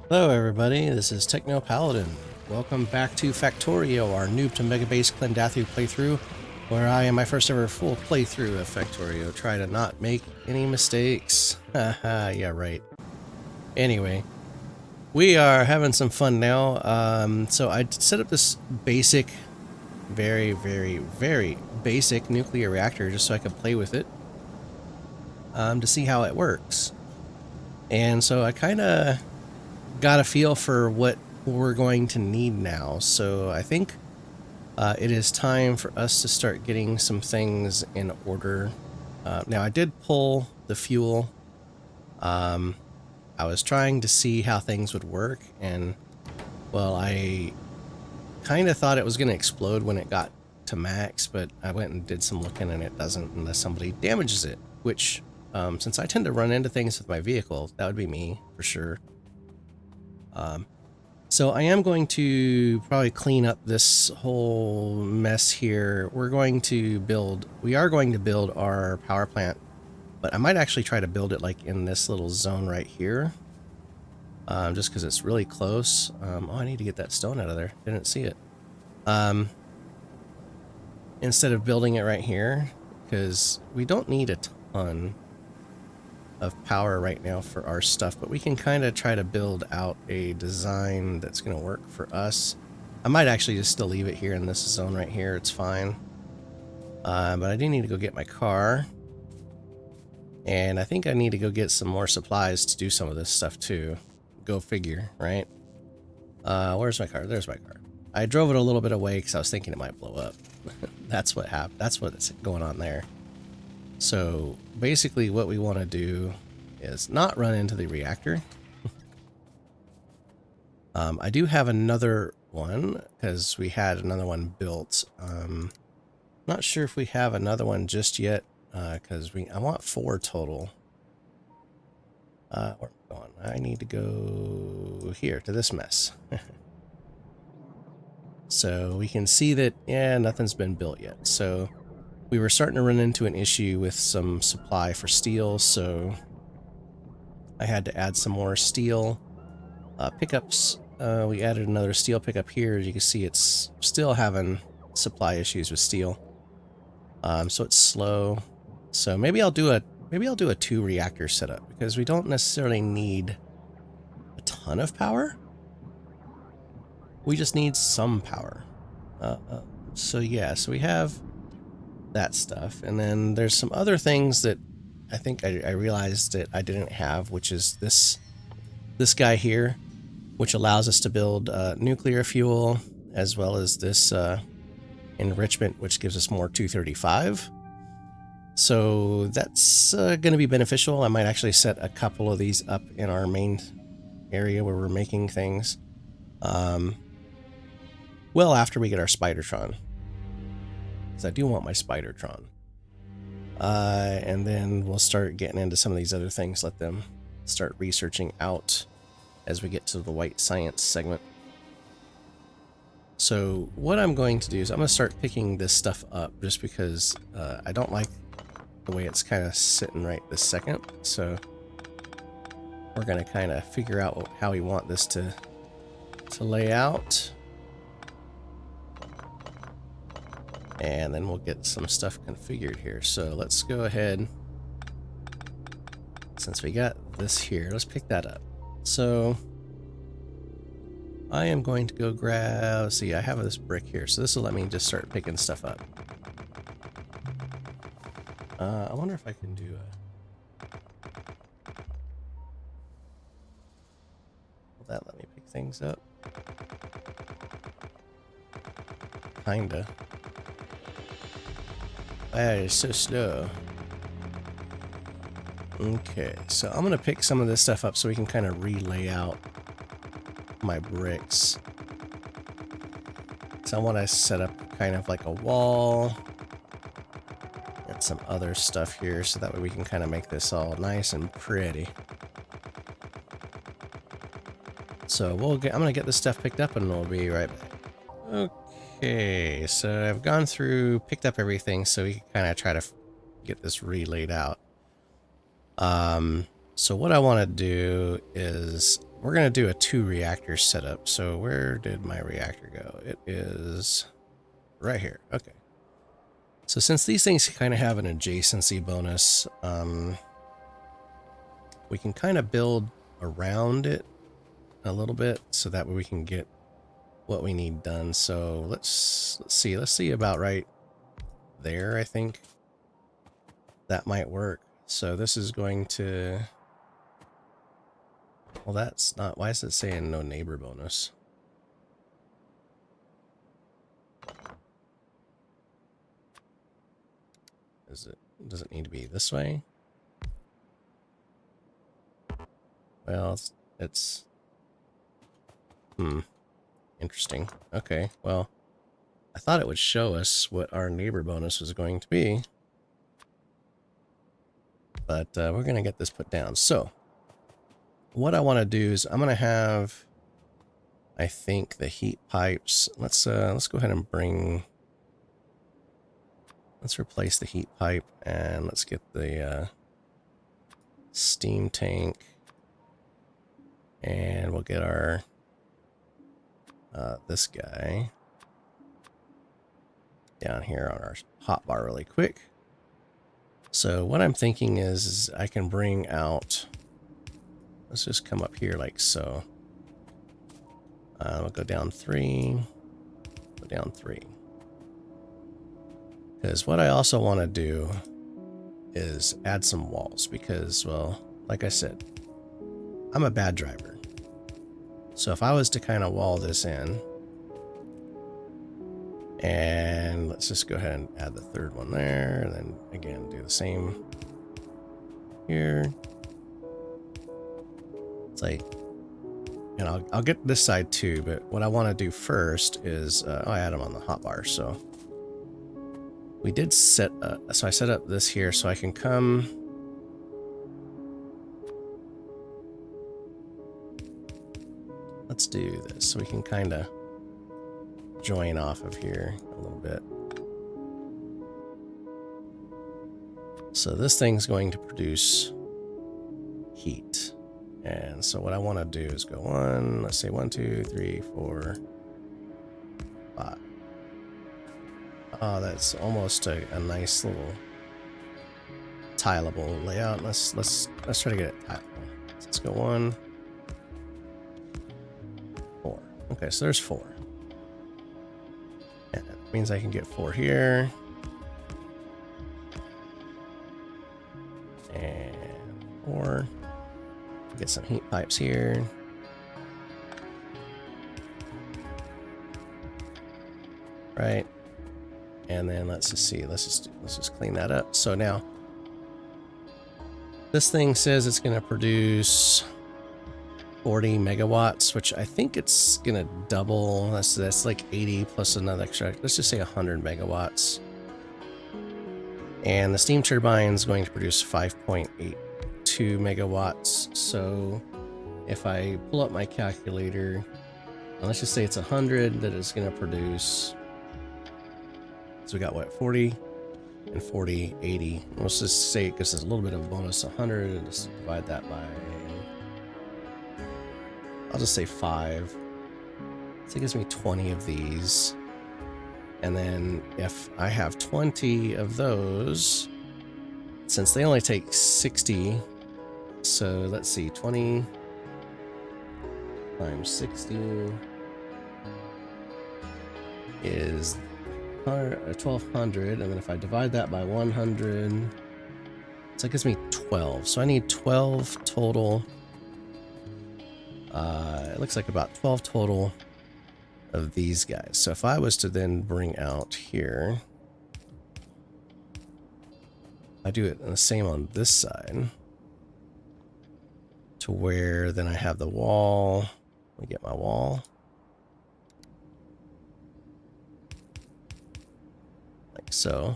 Hello everybody, this is Techno Paladin. Welcome back to Factorio, our Noob to Megabase Klendathu playthrough, where I am my first ever full playthrough of Factorio. Try to not make any mistakes. Haha, yeah right. Anyway, we are having some fun now. So I set up this basic, very basic nuclear reactor just so I could play with it to see how it works. And so I kind of got a feel for what we're going to need now. So I think it is time for us to start getting some things in order. Now I did pull the fuel. I was trying to see how things would work, and well, I kind of thought it was going to explode when it got to max, but I went and did some looking and it doesn't unless somebody damages it, which since I tend to run into things with my vehicle, that would be me for sure. So I am going to probably clean up this whole mess here. We are going to build our power plant, but I might actually try to build it like in this little zone right here. Just because it's really close. Oh, I need to get that stone out of there. Didn't see it. Instead of building it right here, because we don't need a ton of power right now for our stuff, but we can kind of try to build out a design that's going to work for us. I might actually just still leave it here in this zone right here. It's fine. But I do need to go get my car. And I think I need to go get some more supplies to do some of this stuff too. Go figure, right? Where's my car? There's my car. I drove it a little bit away because I was thinking it might blow up. That's what happened. That's what's going on there. So basically what we want to do is not run into the reactor. I do have another one because we had another one built. Not sure if we have another one just yet because I want 4 total. Where am I going? I need to go here to this mess. So we can see that, yeah, nothing's been built yet. So we were starting to run into an issue with some supply for steel, so I had to add some more steel pickups. We added another steel pickup here. As you can see, it's still having supply issues with steel, so it's slow. So maybe I'll do a 2 reactor setup because we don't necessarily need a ton of power. We just need some power. So yeah, so we have that stuff, and then there's some other things that I think I realized that I didn't have, which is this guy here, which allows us to build nuclear fuel, as well as this enrichment, which gives us more 235. So that's going to be beneficial. I might actually set a couple of these up in our main area where we're making things. Well, after we get our Spidertron, because I do want my Spidertron. And then we'll start getting into some of these other things, let them start researching out as we get to the white science segment. So what I'm going to do is I'm going to start picking this stuff up just because I don't like the way it's kind of sitting right this second. So we're going to kind of figure out how we want this to lay out. And then we'll get some stuff configured here. So let's go ahead. Since we got this here, let's pick that up. So I am going to go grab, see, I have this brick here. So this will let me just start picking stuff up. I wonder if I can do will that let me pick things up? Kinda. That is so slow. Okay, so I'm gonna pick some of this stuff up so we can kind of relay out my bricks. So I want to set up kind of like a wall and some other stuff here so that way we can kind of make this all nice and pretty. So I'm gonna get this stuff picked up and we'll be right back. Okay, so I've gone through, picked up everything, so we can kind of try to get this relayed out. So what I want to do is we're going to do a 2 reactor setup. So where did my reactor go? It is right here. Okay. So since these things kind of have an adjacency bonus, we can kind of build around it a little bit so that way we can get what we need done. So let's see about right there. I think that might work. So this is going to, well, that's not, why is it saying no neighbor bonus? Does it need to be this way? Well, it's interesting. Okay, well, I thought it would show us what our neighbor bonus was going to be, but we're going to get this put down. So what I want to do is I'm going to have, I think, the heat pipes. Let's go ahead and let's replace the heat pipe, and let's get the steam tank, and we'll get our this guy down here on our hotbar really quick. So what I'm thinking is I can bring out, let's just come up here like so. We'll go down 3, go down 3. Because what I also want to do is add some walls because, well, like I said, I'm a bad driver. So if I was to kind of wall this in, and let's just go ahead and add the 3rd one there, and then again do the same here. It's like, and I'll get this side too, but what I want to do first is I add them on the hotbar. So we did set up, so I set up this here so I can come. Let's do this so we can kind of join off of here a little bit. So this thing's going to produce heat. And so what I want to do is go let's say 1, 2, 3, 4, 5. Oh, that's almost a nice little tileable layout. Let's try to get it tileable. So let's go 1, 4. Okay, so there's 4. And that means I can get 4 here. And 4. Get some heat pipes here. Right. And then let's just see. Let's just clean that up. So now this thing says it's going to produce 40 megawatts, which I think it's going to double. That's like 80 plus another extra. Let's just say 100 megawatts. And the steam turbine is going to produce 5.82 megawatts. So if I pull up my calculator, let's just say it's 100 that is going to produce. So we got what, 40 and 40, 80. Let's just say it gives us a little bit of a bonus, 100, and just divide that by, I'll just say 5. So it gives me 20 of these. And then if I have 20 of those, since they only take 60, so let's see, 20 times 60 is 1,200, and then if I divide that by 100, so it gives me 12. So I need 12 total. It looks like about 12 total of these guys. So if I was to then bring out here, I do it the same on this side, to where then I have the wall. Let me get my wall. Like so.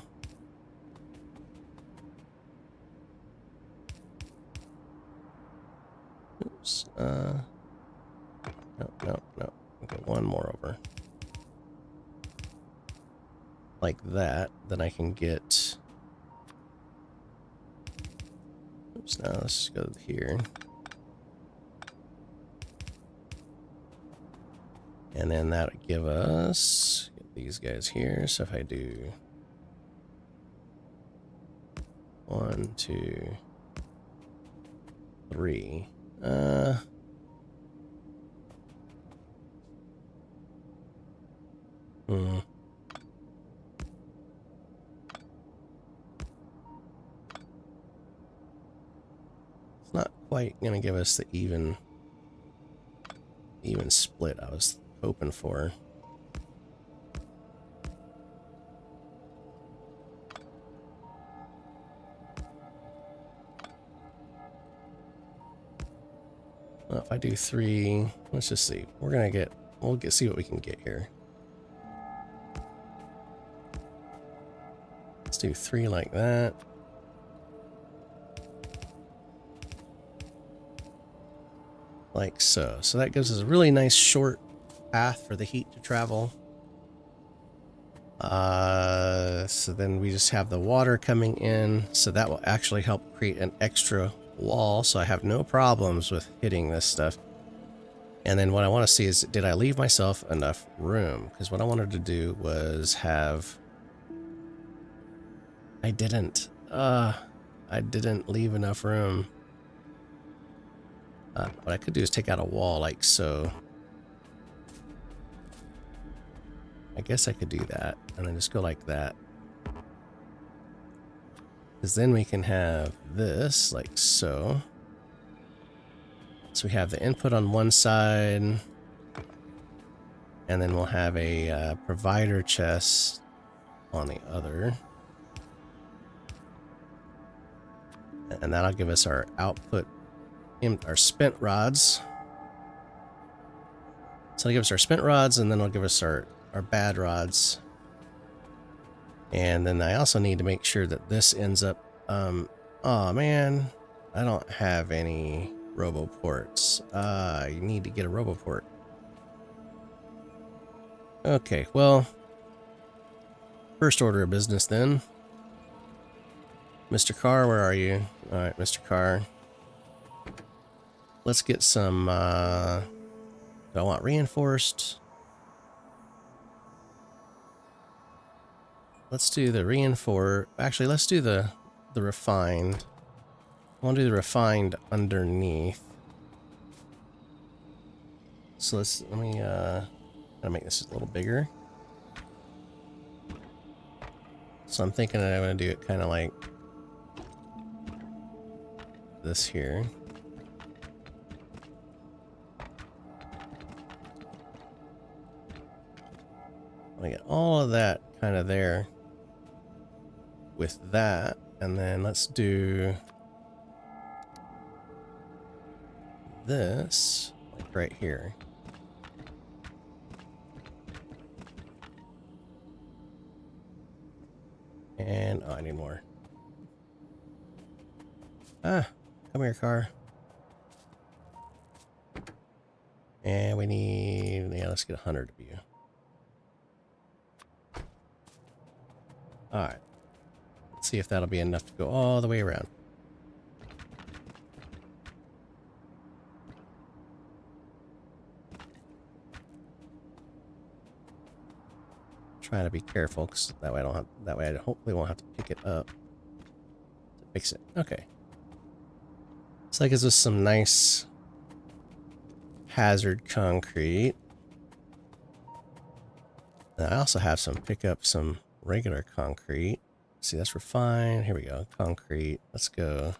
Oops. No. Okay, one more over. Like that. Then I can get. Oops, now let's go here. And then that would give us these guys here. So if I do 1, 2, 3, it's not quite gonna give us the even split I was hoping for. Well, if I do 3, let's just see. We'll see what we can get here. Let's do 3 like that. Like so. So that gives us a really nice short path for the heat to travel. So then we just have the water coming in. So that will actually help create an extra wall. So I have no problems with hitting this stuff. And then what I want to see is, did I leave myself enough room? Because what I wanted to do was have... I didn't leave enough room. What I could do is take out a wall like so. I guess I could do that and then just go like that. Because then we can have this like so. So we have the input on one side, and then we'll have a provider chest on the other. And that'll give us our output, our spent rods. So it'll give us our spent rods, and then it'll give us our bad rods. And then I also need to make sure that this ends up, oh man, I don't have any roboports. You need to get a roboport. Okay, well, first order of business then. Mr. Carr, where are you? All right, Mr. Carr. Let's get some, do I want reinforced? Let's do the reinforced. Actually, let's do the refined. I want to do the refined underneath. So let me, gotta make this a little bigger. So I'm thinking that I'm gonna do it kind of like this here. I get all of that kind of there with that, and then let's do this like right here. And oh, I need more. Ah, come here, car. And we need, yeah, let's get 100 of you. Alright. Let's see if that'll be enough to go all the way around. Trying to be careful, because that way I hopefully won't have to pick it up to fix it. Okay. So that gives us some nice hazard concrete. And I also have pick up some regular concrete. See, that's refined. Here we go. Concrete. Let's go.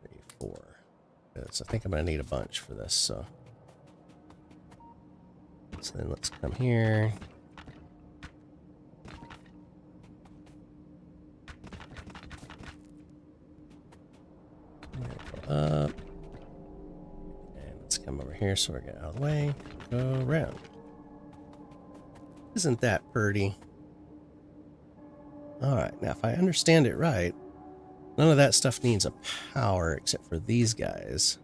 3, 4. So I think I'm going to need a bunch for this. So then let's come here. Go up. And let's come over here so we're getting out of the way. Go around. Isn't that pretty? Alright, now if I understand it right, none of that stuff needs a power except for these guys.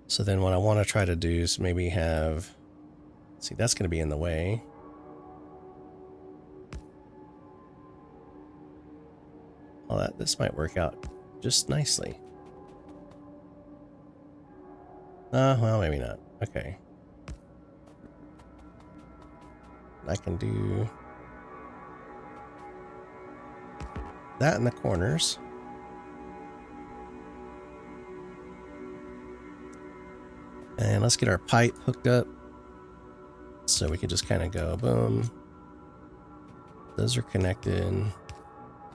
So then what I want to try to do is maybe have... See, that's going to be in the way. Well, this might work out just nicely. Well, maybe not. Okay. I can do that in the corners. And let's get our pipe hooked up so we can just kind of go boom. Those are connected.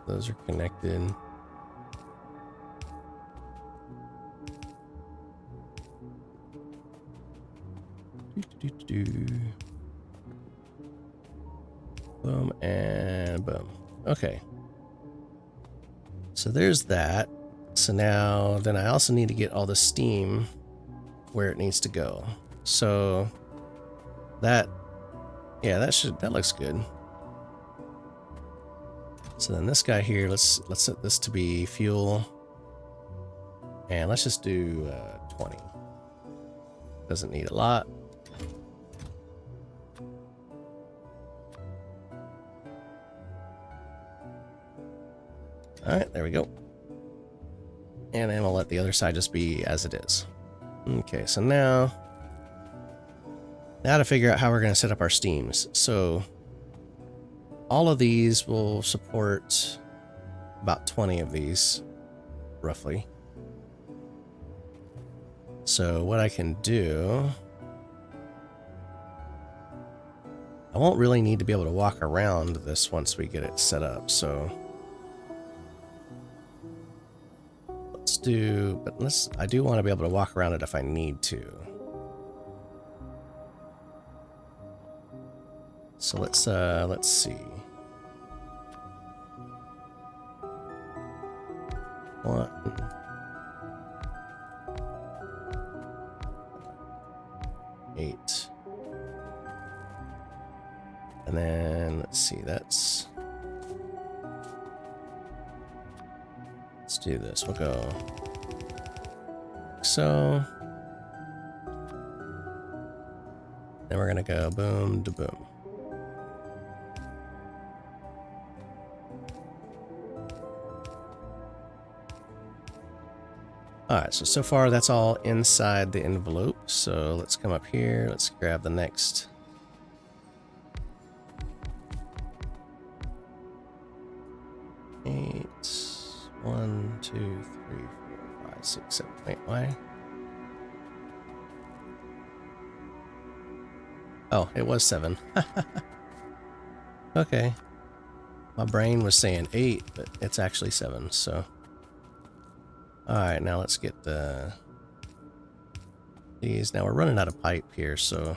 Those are connected. Boom and boom. Okay. So there's that. So now, then I also need to get all the steam where it needs to go. So that, yeah, that looks good. So then this guy here, let's set this to be fuel. And let's just do 20. Doesn't need a lot. All right, there we go. And then we'll let the other side just be as it is. Okay, so now to figure out how we're going to set up our steams. So all of these will support about 20 of these, roughly. So what I can do, I won't really need to be able to walk around this once we get it set up. So let's do, but I do want to be able to walk around it if I need to. So let's see. 1, 8. And then let's see, let's do this. We'll go like so. Then we're gonna go boom to boom. Alright, so far that's all inside the envelope. So let's come up here, let's grab the next. Eight. 1, 2, 3, 4, 5, 6, 7. Wait, why? Oh, it was 7. Okay. My brain was saying 8, but it's actually 7, so. Alright, now let's get these. Now we're running out of pipe here, so.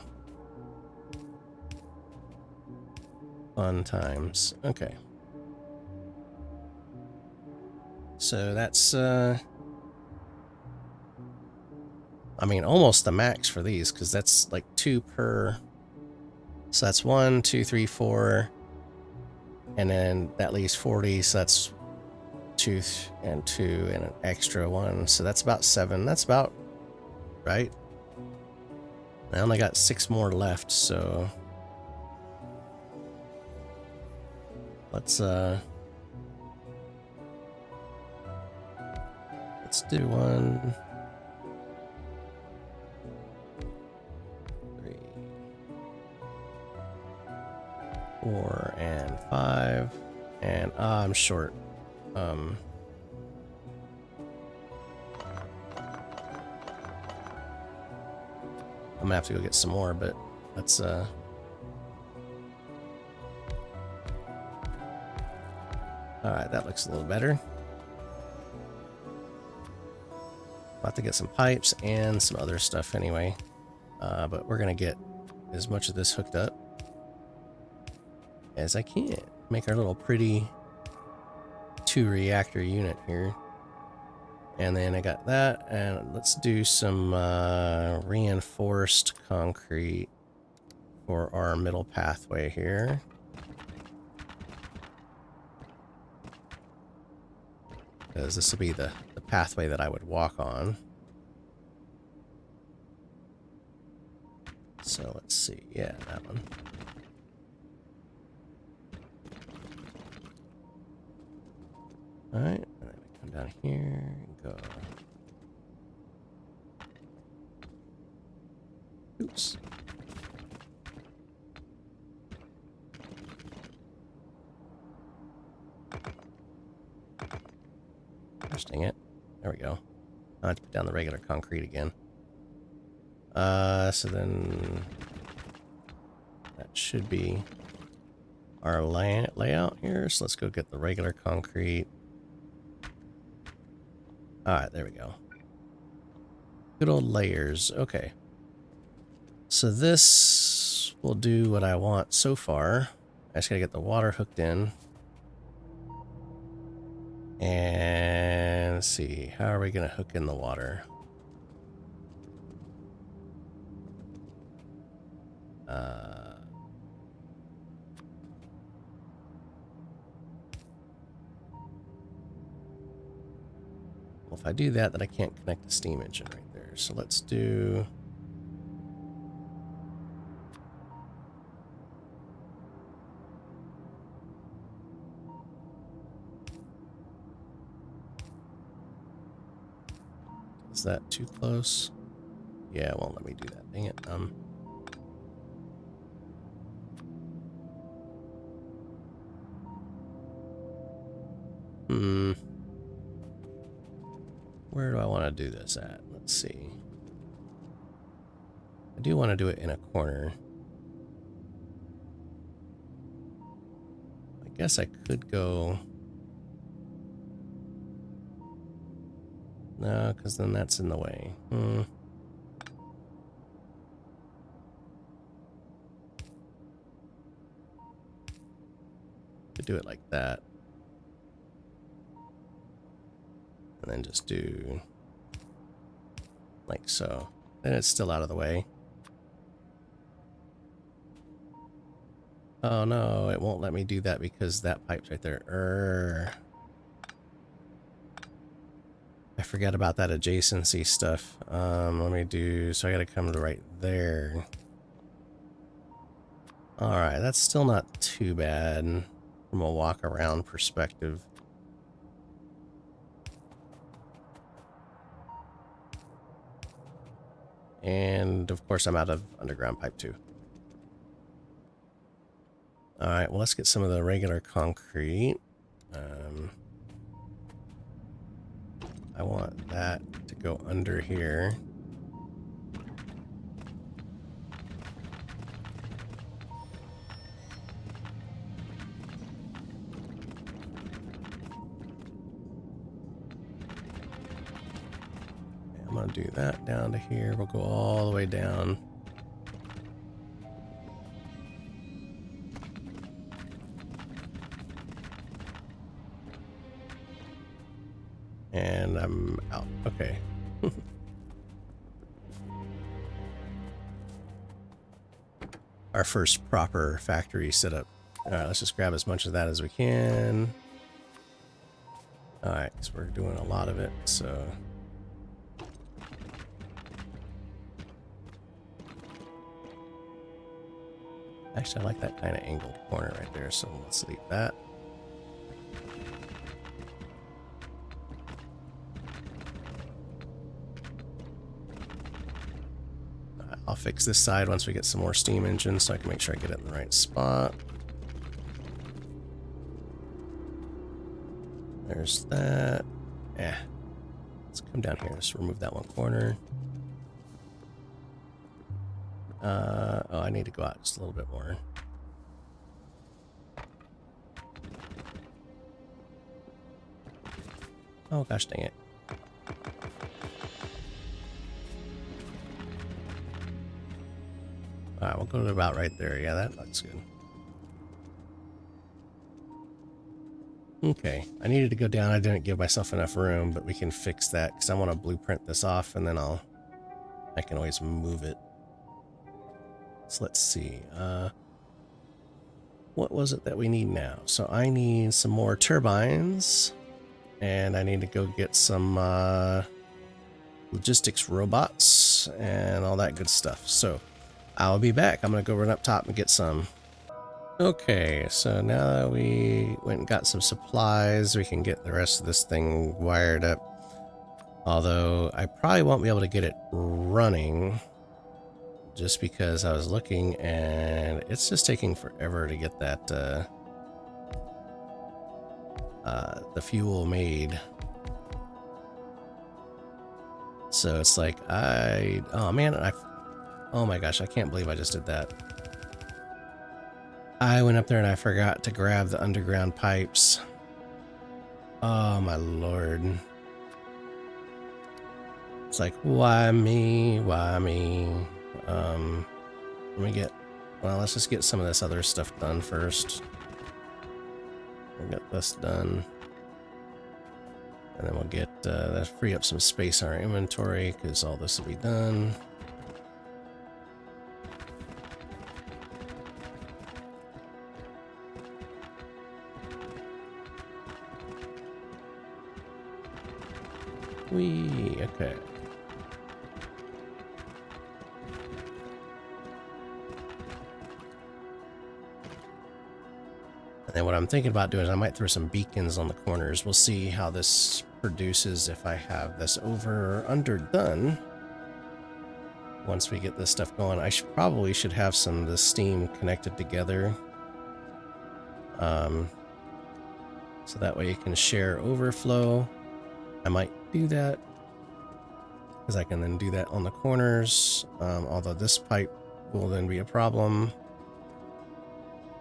Fun times. Okay. So that's, I mean, almost the max for these, because that's like 2 per. So that's 1, 2, 3, 4. And then that leaves 40, so that's 2 and 2 and an extra 1. So that's about 7. That's about right. I only got 6 more left, so let's do 1, 3, 4, and 5. And I'm short. I'm gonna have to go get some more, but let's alright, that looks a little better. About to get some pipes and some other stuff anyway. But we're gonna get as much of this hooked up as I can. Make our little pretty 2-reactor unit here. And then I got that, and let's do some reinforced concrete for our middle pathway here. Because this will be the pathway that I would walk on. So let's see, yeah, that one. Alright, and then we come down here and go. Oops. dang it. There we go. I have to put down the regular concrete again. So then that should be our layout here. So let's go get the regular concrete. Alright, there we go. Good old layers. Okay. So this will do what I want so far. I just gotta get the water hooked in. And let's see, how are we gonna hook in the water? Well, if I do that, then I can't connect the steam engine right there. So let's do... Is that too close? Yeah, it won't let me do that. Dang it. Where do I want to do this at? Let's see. I do want to do it in a corner. I guess I could go... No, because then that's in the way. Could do it like that. And then just do like so. Then it's still out of the way. Oh no, it won't let me do that because that pipe's right there. I forgot about that adjacency stuff. Let me do, so I gotta come to right there. Alright, that's still not too bad from a walk around perspective. And of course I'm out of underground pipe too. Alright, well let's get some of the regular concrete. I want that to go under here. I'm gonna do that down to here. We'll go all the way down. And I'm out. Okay. Our first proper factory setup. Alright, let's just grab as much of that as we can. Alright, because we're doing a lot of it, so... Actually, I like that kind of angled corner right there, so let's leave that. I'll fix this side once we get some more steam engines so I can make sure I get it in the right spot. There's that. Yeah. Let's come down here. Let's remove that one corner. Oh, I need to go out just a little bit more. Oh, gosh dang it. Alright, we'll go to about right there. Yeah, that looks good. Okay, I needed to go down. I didn't give myself enough room, but we can fix that because I want to blueprint this off and then I can always move it. So let's see. What was it that we need now? So I need some more turbines and I need to go get some logistics robots and all that good stuff. So I'll be back. I'm going to go run up top and get some. Okay, so now that we went and got some supplies, we can get the rest of this thing wired up. Although I probably won't be able to get it running just because I was looking and it's just taking forever to get that the fuel made. So it's like, oh man, oh my gosh, I can't believe I just did that. I went up there and I forgot to grab the underground pipes. Oh my lord. It's like, why me? Why me? Let me get, well, let's just get some of this other stuff done first. We'll get this done. And then we'll get, that free up some space in our inventory because all this will be done. Okay. And then what I'm thinking about doing is I might throw some beacons on the corners. We'll see how this produces if I have this over or under done. Once we get this stuff going, I probably should have some of the steam connected together. So that way you can share overflow. I might do that because I can then do that on the corners. Although this pipe will then be a problem.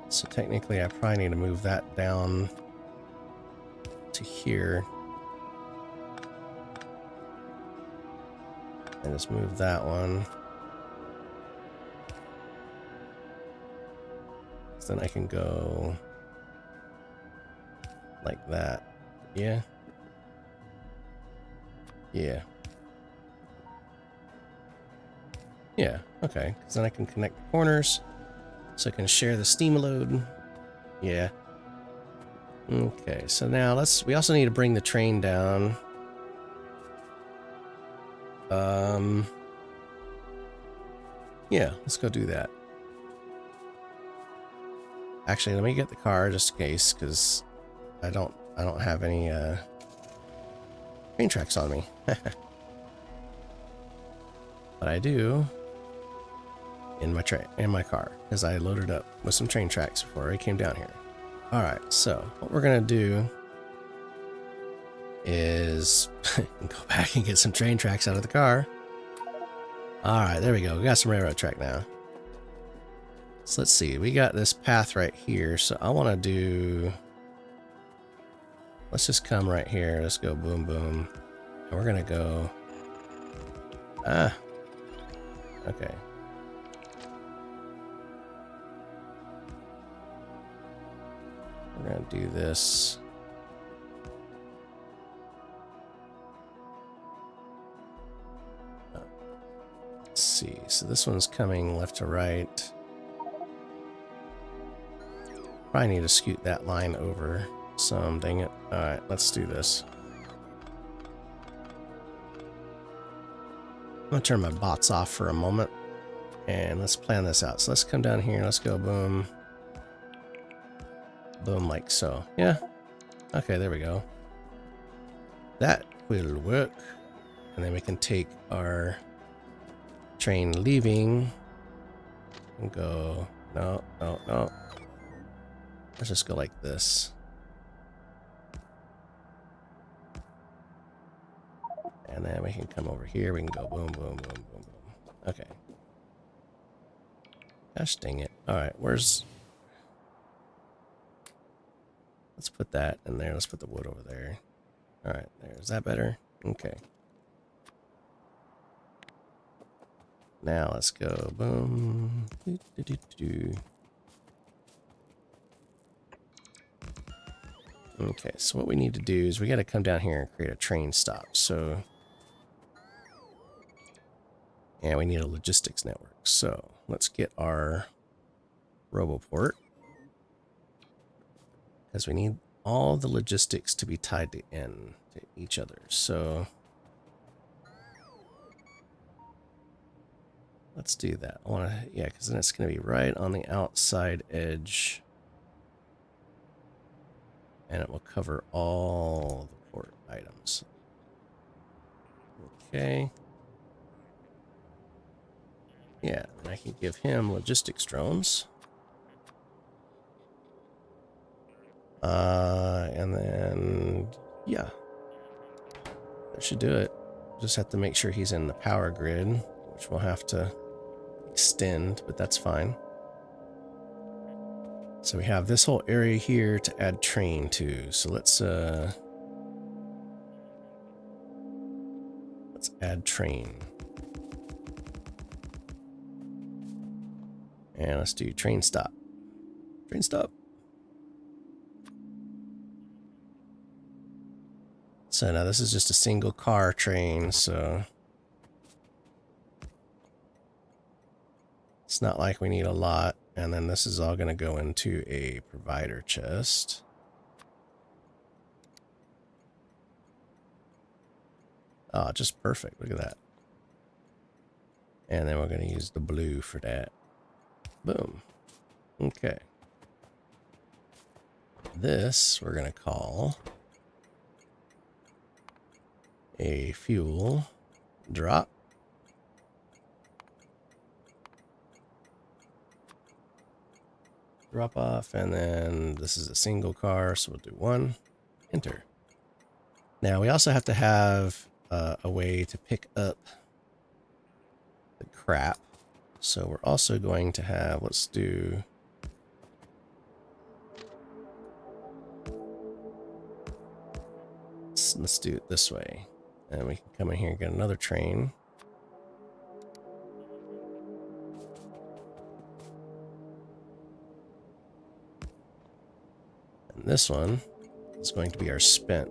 So technically I probably need to move that down to here. And just move that one. So then I can go like that. Yeah. Yeah. Yeah, okay. Because then I can connect the corners. So I can share the steam load. Yeah. Okay, so now we also need to bring the train down. Yeah, let's go do that. Actually, let me get the car just in case, because I don't have any train tracks on me. But I do in my car, because I loaded up with some train tracks before I came down here. Alright, so what we're gonna do is go back and get some train tracks out of the car. Alright, there we go. We got some railroad track now. So let's see. We got this path right here. So I want to do... Let's just come right here. Let's go boom, boom. And we're going to go... Okay. We're going to do this... Let's see. So this one's coming left to right. Probably need to scoot that line over some. Dang it. Alright, let's do this. I'm going to turn my bots off for a moment. And let's plan this out. So let's come down here. Let's go boom. Boom like so. Yeah. Okay, there we go. That will work. And then we can take our... train leaving and go, no. Let's just go like this. And then we can come over here. We can go boom, boom, boom, boom, boom. Okay. Gosh dang it. All right, let's put that in there. Let's put the wood over there. All right, there. Is that better? Okay. Now let's go boom. Okay, so what we need to do is we got to come down here and create a train stop. So, and we need a logistics network. So let's get our RoboPort, because we need all the logistics to be tied to each other. So let's do that. I want to, yeah, because then it's going to be right on the outside edge. And it will cover all the port items. Okay. Yeah, and I can give him logistics drones. And then, yeah. That should do it. Just have to make sure he's in the power grid, which we'll have to extend, but that's fine. So we have this whole area here to add train to. So let's add train. And let's do train stop. Train stop. So now this is just a single car train, so it's not like we need a lot. And then this is all going to go into a provider chest. Oh, just perfect. Look at that. And then we're going to use the blue for that. Boom. Okay. This we're going to call a fuel drop. Drop off, and then this is a single car, so we'll do 1. Enter. Now we also have to have a way to pick up the crap. So we're also going to have, let's do let's do it this way. And we can come in here and get another train. And this one is going to be our spent.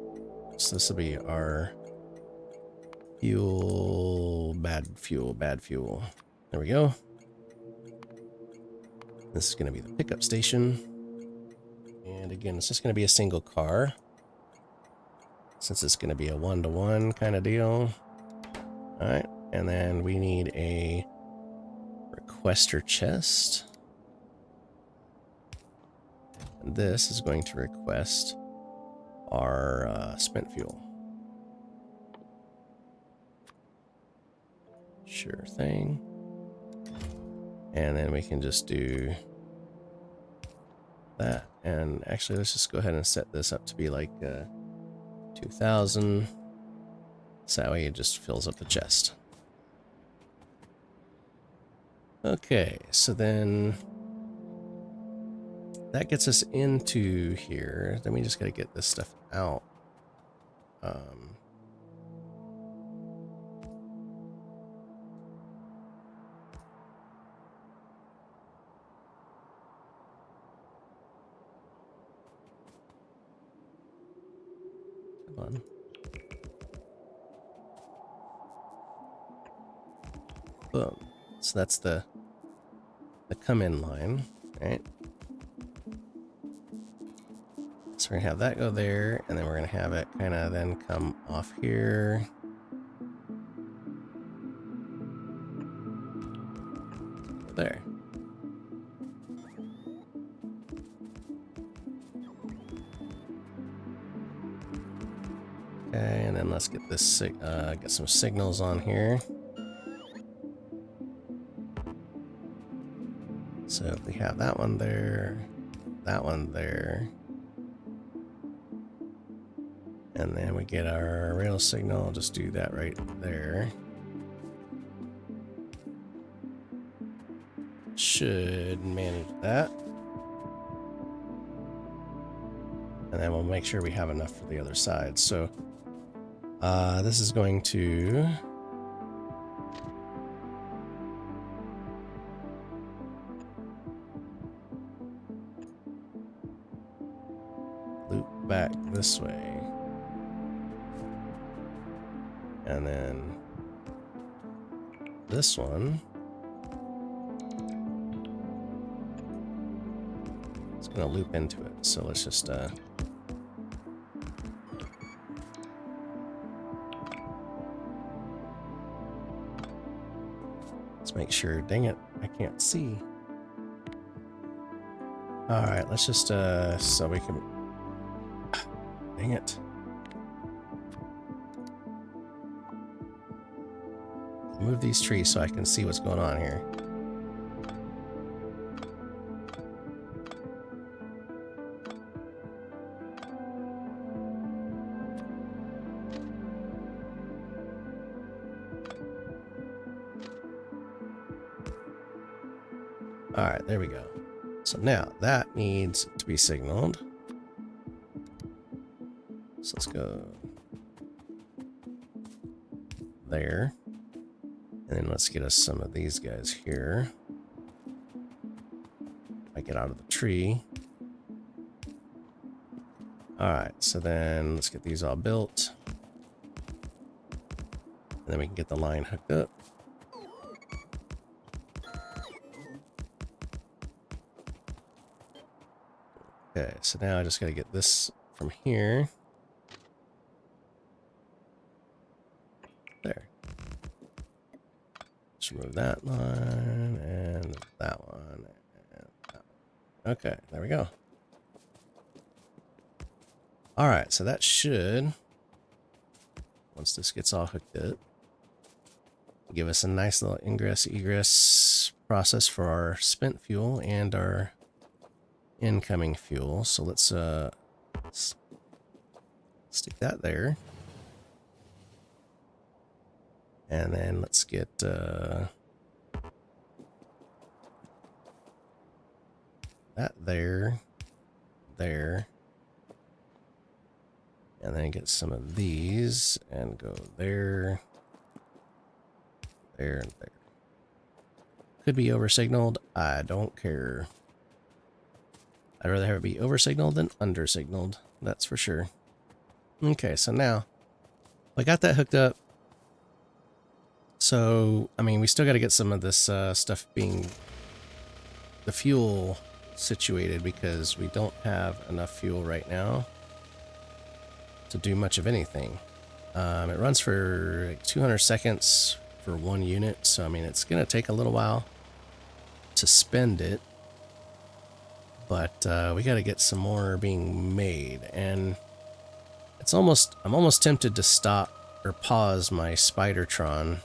So this will be our fuel, bad fuel, bad fuel. There we go. This is going to be the pickup station. And again, it's just going to be a single car, since it's going to be a one-to-one kind of deal. All right. And then we need a requester chest. And this is going to request our spent fuel. Sure thing. And then we can just do that. And actually, let's just go ahead and set this up to be like 2,000. So that way it just fills up the chest. Okay, so then that gets us into here. Then we just got to get this stuff out. Come on. Boom. So that's the come in line, right? So we're gonna have that go there, and then we're gonna have it kind of then come off here. There. Okay, and then let's get this get some signals on here. So if we have that one there, and then we get our rail signal, just do that right there. Should manage that. And then we'll make sure we have enough for the other side. So this is going to loop back this way. And then this one is going to loop into it. So let's just let's make sure. Dang it, I can't see. All right, let's just so we can. Dang it. Move these trees so I can see what's going on here. Alright, there we go. So now that needs to be signaled. So let's go there. And then let's get us some of these guys here. I get out of the tree. Alright, so then let's get these all built. And then we can get the line hooked up. Okay, so now I just gotta get this from here. There. Just remove that line and that one and that one. Okay, there we go. Alright, so that should, once this gets all hooked up, give us a nice little ingress-egress process for our spent fuel and our incoming fuel. So let's stick that there. And then let's get that there. And then get some of these and go there, there, and there. Could be over signaled. I don't care. I'd rather have it be over signaled than under signaled. That's for sure. Okay, so now I got that hooked up. So, I mean, we still got to get some of this stuff being the fuel situated because we don't have enough fuel right now to do much of anything. It runs for like 200 seconds for one unit, so I mean it's gonna take a little while to spend it, but we got to get some more being made, and I'm almost tempted to stop or pause my Spidertron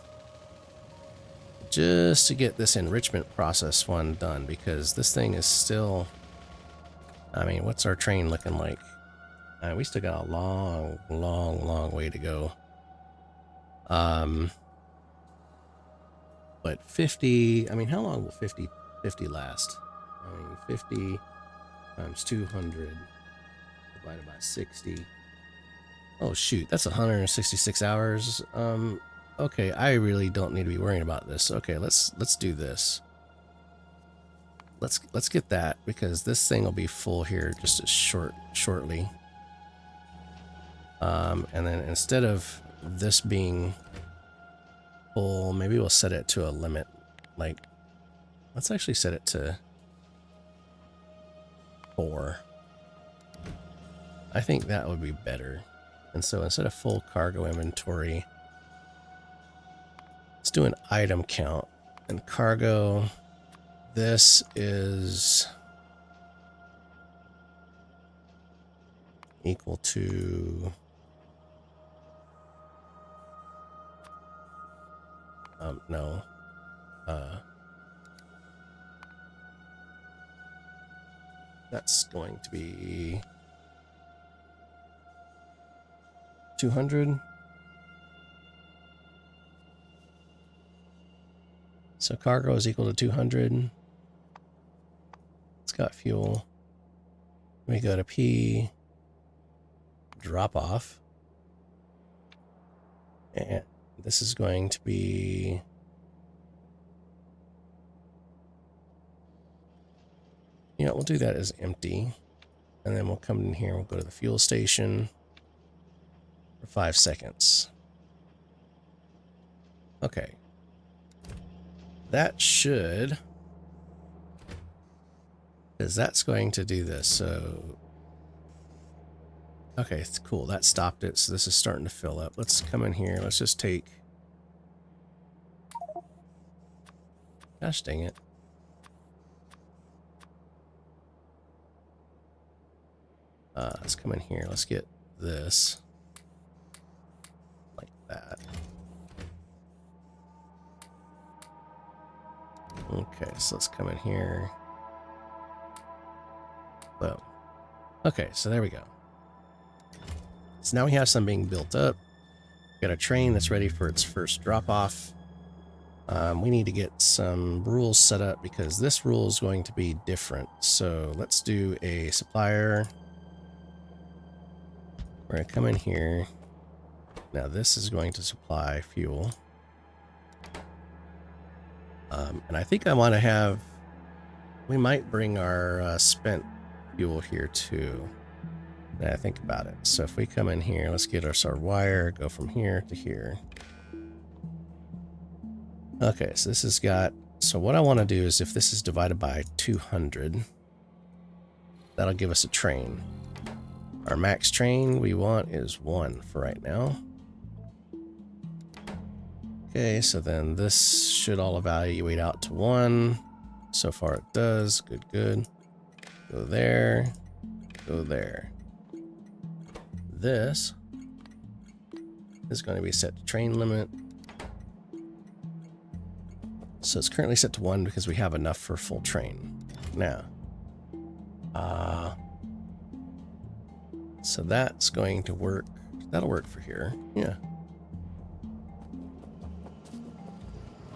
just to get this enrichment process one done, because this thing is still, I mean, what's our train looking like? We still got a long way to go. But 50, I mean, how long will 50 last? I mean, 50 times 200 divided by 60. Oh shoot, that's 166 hours. Okay, I really don't need to be worrying about this. Okay, let's do this. Let's get that, because this thing will be full here just as shortly. And then instead of this being full, maybe we'll set it to a limit. Like, let's actually set it to 4. I think that would be better. And so instead of full cargo inventory, let's do an item count. And cargo, this is equal to no. That's going to be 200. So cargo is equal to 200. It's got fuel. We go to P, drop off. And this is going to be we'll do that as empty. And then we'll come in here, we'll go to the fuel station for 5 seconds. Okay. That should, because that's going to do this. So, okay, it's cool. That stopped it. So this is starting to fill up. Let's come in here. Let's just take, gosh dang it. Let's come in here. Let's get this like that. Okay, so let's come in here. Boom. Okay, so there we go. So now we have some being built up. Got a train that's ready for its first drop off. We need to get some rules set up because this rule is going to be different. So let's do a supplier. We're going to come in here. Now this is going to supply fuel. And I think I want to have, we might bring our spent fuel here too. Now I think about it. So if we come in here, let's get us our wire, go from here to here. Okay, so this has got, so what I want to do is if this is divided by 200, that'll give us a train. Our max train we want is 1 for right now. Okay, so then this should all evaluate out to 1. So far it does. Good, good. Go there. Go there. This is going to be set to train limit. So it's currently set to 1 because we have enough for full train. Now, so that's going to work. That'll work for here. Yeah.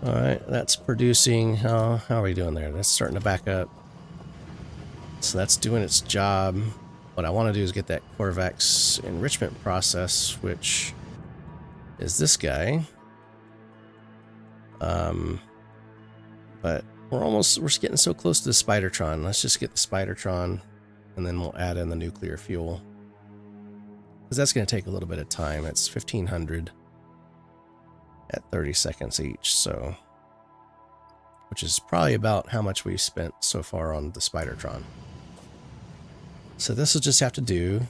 All right, that's producing. How are we doing there? That's starting to back up. So that's doing its job. What I want to do is get that Corvax enrichment process, which is this guy. But we're getting so close to the Spidertron. Let's just get the Spidertron, and then we'll add in the nuclear fuel. Because that's going to take a little bit of time. It's 1,500 at 30 seconds each, so, which is probably about how much we've spent so far on the Spidertron. So this will just have to do.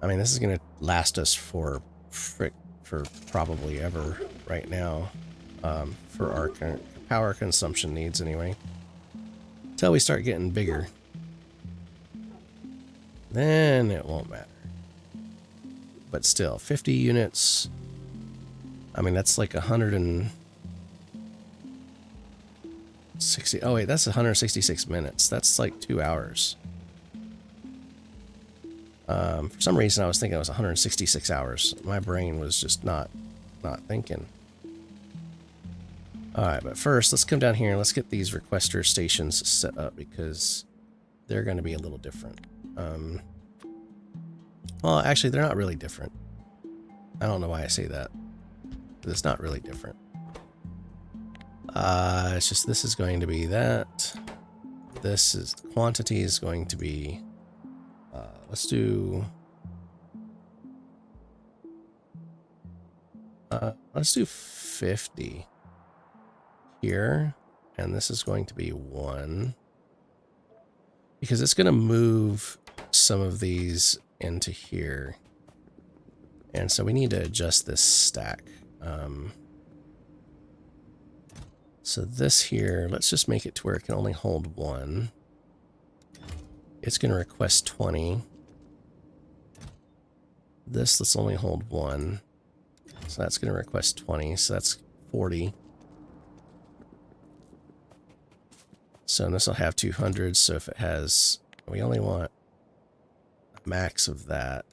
I mean, this is going to last us for probably ever right now, for our power consumption needs anyway, until we start getting bigger. Then it won't matter. But still, 50 units. I mean, that's like 160. Oh wait, that's 166 minutes. That's like 2 hours. For some reason, I was thinking it was 166 hours. My brain was just not thinking. All right, but first, let's come down here and let's get these requester stations set up because they're going to be a little different. Well, actually, they're not really different. I don't know why I say that. It's not really different. It's just this is going to be that. This is quantity is going to be. Let's do. Let's do 50 here, and this is going to be 1 because it's going to move some of these into here, and so we need to adjust this stack. So this here, let's just make it to where it can only hold 1. It's going to request 20. This, let's only hold 1. So that's going to request 20. So that's 40. So this will have 200. So if it has, we only want a max of that.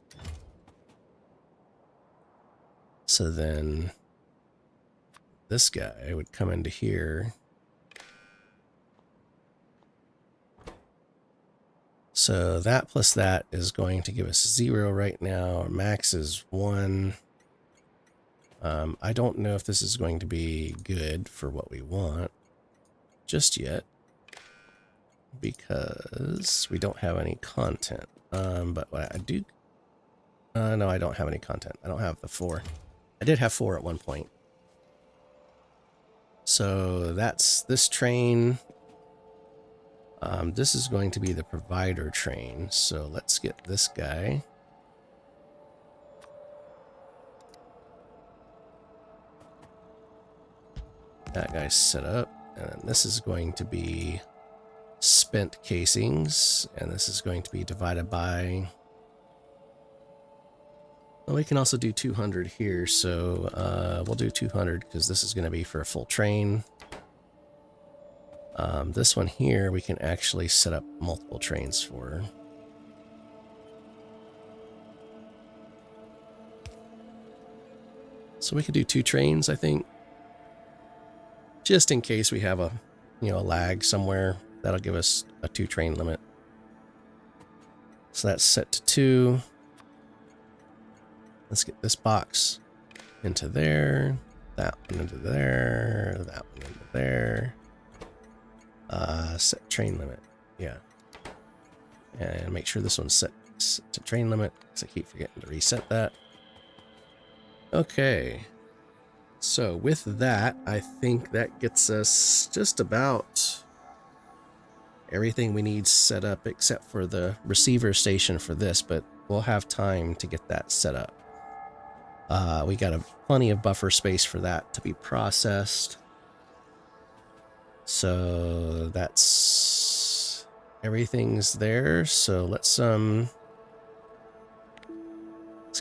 So then this guy would come into here. So that plus that is going to give us 0 right now. Our max is 1. I don't know if this is going to be good for what we want just yet because we don't have any content. But what I do... no, I don't have any content. I don't have the 4. I did have 4 at one point. So that's this train. This is going to be the provider train. So let's get this guy. That guy's set up. And then this is going to be spent casings. And this is going to be divided by... Well, we can also do 200 here. So we'll do 200 because this is going to be for a full train. This one here, we can actually set up multiple trains for. So we could do 2 trains, I think. just in case we have a, you know, a lag somewhere. That'll give us a 2 train limit. So that's set to 2. Let's get this box into there, that one into there, that one into there. Set train limit, yeah. And make sure this one's set to train limit, because I keep forgetting to reset that. Okay. So with that, I think that gets us just about everything we need set up except for the receiver station for this, but we'll have time to get that set up. We got plenty of buffer space for that to be processed. So that's everything's there. So let's come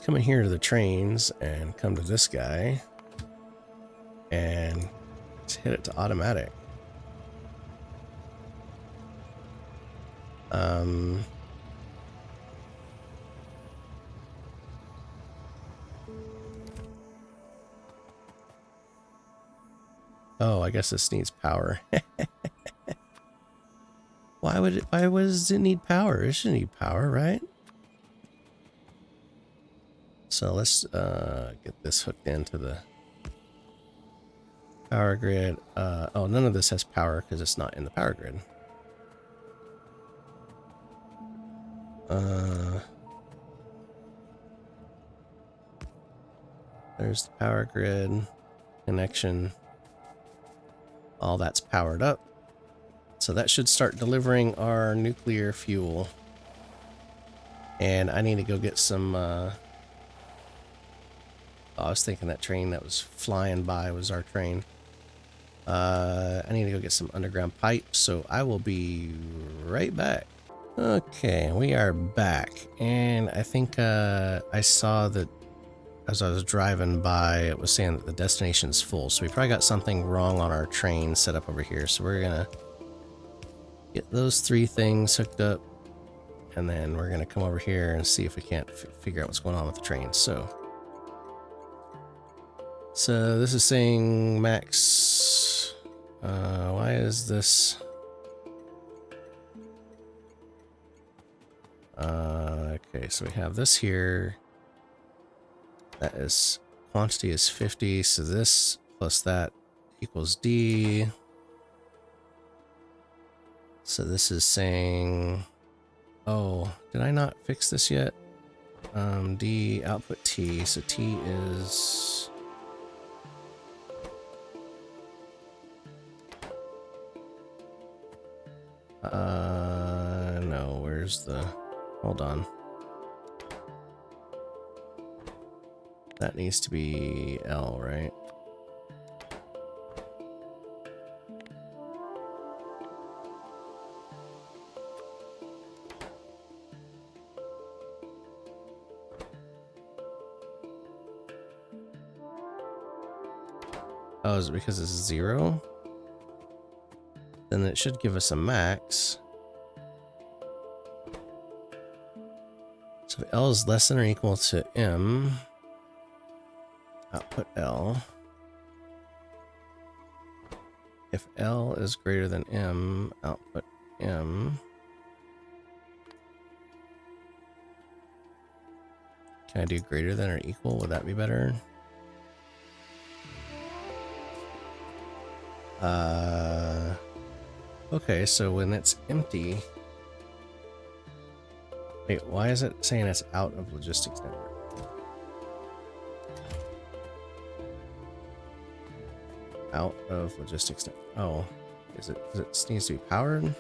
in here to the trains and come to this guy and hit it to automatic. Oh, I guess this needs power. Why does it need power? It should need power, right? So let's get this hooked into the power grid. Oh, none of this has power because it's not in the power grid. There's the power grid connection. All that's powered up. So that should start delivering our nuclear fuel. And I need to go get some... I was thinking that train that was flying by was our train. I need to go get some underground pipe, so I will be right back. Okay, we are back. And I think I saw that as I was driving by, it was saying that the destination's full. So we probably got something wrong on our train set up over here. So we're going to get those 3 things hooked up. And then we're going to come over here and see if we can't figure out what's going on with the train. So this is saying max. Why is this? Okay, so we have this here. That is, quantity is 50, so this plus that equals D. So this is saying, oh, did I not fix this yet? D output T, so T is... no, where's the... Hold on. That needs to be L, right? Oh, is it because it's 0? Then it should give us a max. So if L is less than or equal to M, output L. If L is greater than M, output M. Can I do greater than or equal? Would that be better? Okay, so when it's empty... Wait, why is it saying it's out of logistics network? Out of logistics network. Oh, is it needs to be powered?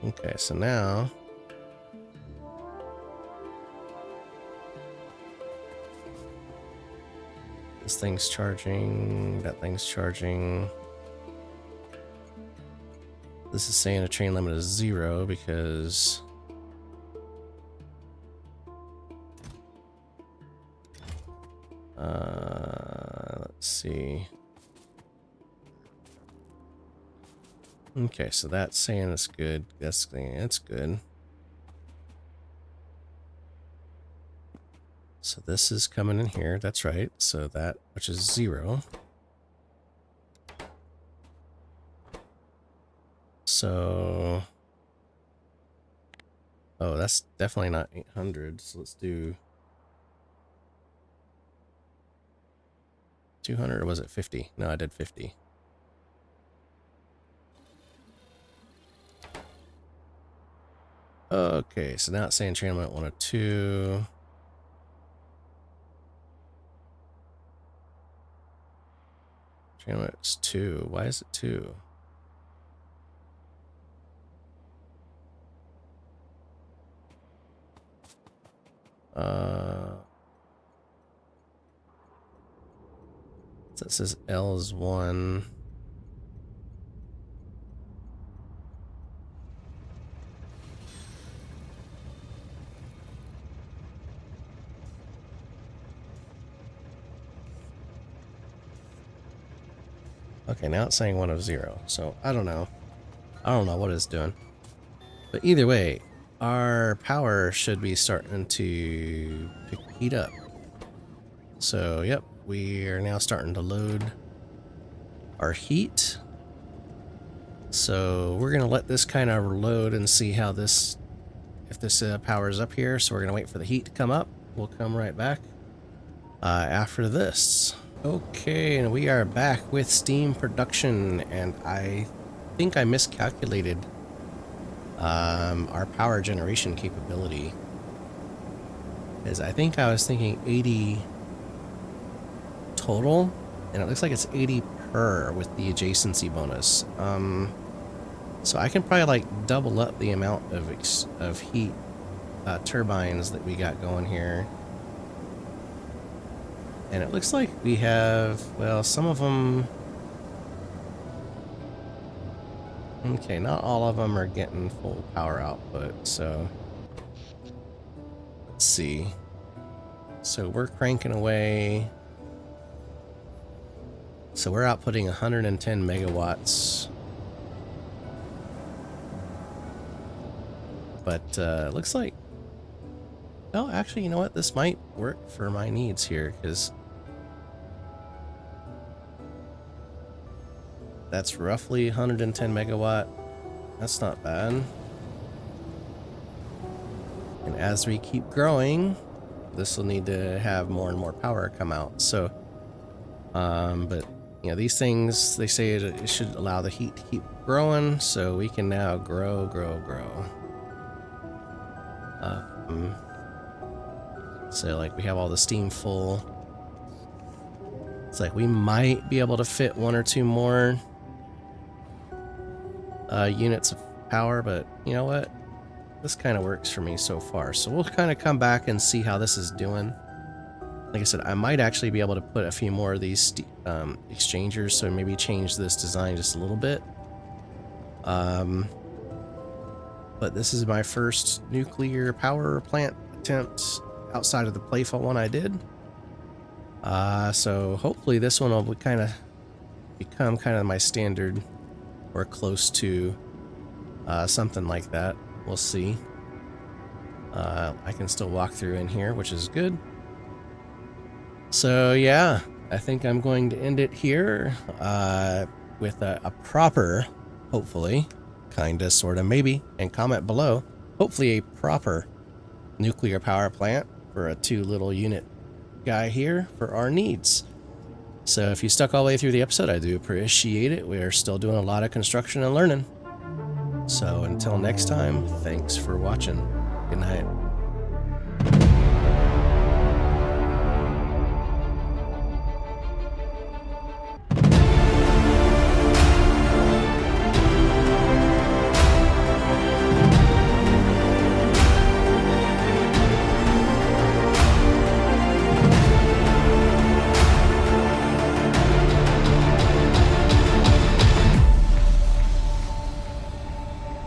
Okay, so now... This thing's charging, that thing's charging. This is saying a train limit is 0 because... let's see. Okay, so that's saying it's good. That's saying it's good. So this is coming in here. That's right. So that, which is 0. So, oh, that's definitely not 800. So let's do 200, or was it 50? No, I did 50. Okay, so now it's saying entrainment 102. Entrainment is 2. Why is it 2? So it says L is 1. Okay, now it's saying 1 of 0. So I don't know. I don't know what it's doing. But either way, our power should be starting to heat up. So, yep, we are now starting to load our heat. So we're going to let this kind of load and see how this, if this powers up here. So we're going to wait for the heat to come up. We'll come right back after this. Okay, and we are back with steam production, and I think I miscalculated our power generation capability. Because I think I was thinking 80 total, and it looks like it's 80 per with the adjacency bonus. So I can probably like double up the amount of heat turbines that we got going here. And it looks like we have, well, some of them... Okay, not all of them are getting full power output, so... Let's see. So we're cranking away. So we're outputting 110 megawatts. But it looks like... Oh, actually, you know what? This might work for my needs here, because... That's roughly 110 megawatt. That's not bad. And as we keep growing, this will need to have more and more power come out. So, but you know, these things, they say it should allow the heat to keep growing, so we can now grow. So like we have all the steam full. It's like we might be able to fit 1 or 2 more units of power, but you know what? This kind of works for me so far. So we'll kind of come back and see how this is doing. Like I said, I might actually be able to put a few more of these exchangers, so maybe change this design just a little bit. But this is my first nuclear power plant attempt outside of the playful one I did. So hopefully this one will kind of become kind of my standard, or close to something like that. We'll see. I can still walk through in here, which is good. So yeah, I think I'm going to end it here with a proper, hopefully, kinda, sorta, maybe, and comment below, hopefully a proper nuclear power plant for a 2 little unit guy here for our needs. So if you stuck all the way through the episode, I do appreciate it. We're still doing a lot of construction and learning. So until next time, thanks for watching. Good night.